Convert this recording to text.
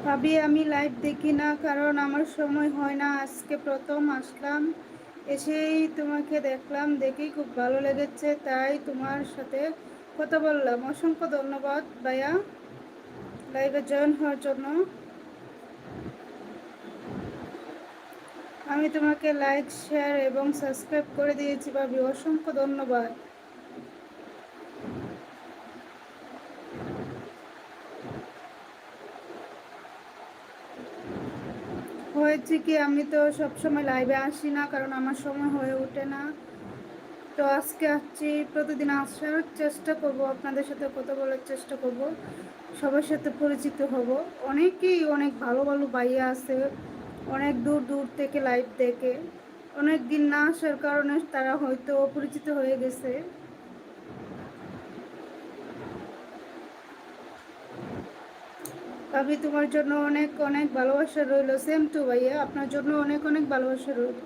ভাবি আমি লাইভ দেখি না, কারণ আমার সময় হয় না। আজকে প্রথম আসলাম, এসেই তোমাকে দেখলাম, দেখেই খুব ভালো লেগেছে, তাই তোমার সাথে কথা বললাম। অসংখ্য ধন্যবাদ ভাইয়া লাইভে জয়েন হওয়ার জন্য। আমি তোমাকে লাইক, শেয়ার এবং সাবস্ক্রাইব করে দিয়েছি ভাবি, অসংখ্য ধন্যবাদ। হয়েছে কি, আমি তো সবসময় লাইভে আসি না, কারণ আমার সময় হয়ে ওঠে না। তো আজকে আসছি, প্রতিদিন আসার চেষ্টা করব, আপনাদের সাথে কথা বলার চেষ্টা করব, সবার সাথে পরিচিত হব। অনেকেই অনেক ভালো ভালো ভাইয়া আছে, অনেক দূর দূর থেকে লাইভ দেখে। অনেক দিন না আসার কারণে তারা হয়তো অপরিচিত হয়ে গেছে। ভাবি তোমার জন্য অনেক অনেক ভালোবাসা রইল। সেম টু ভাইয়া, আপনার জন্য অনেক অনেক ভালোবাসা রইল।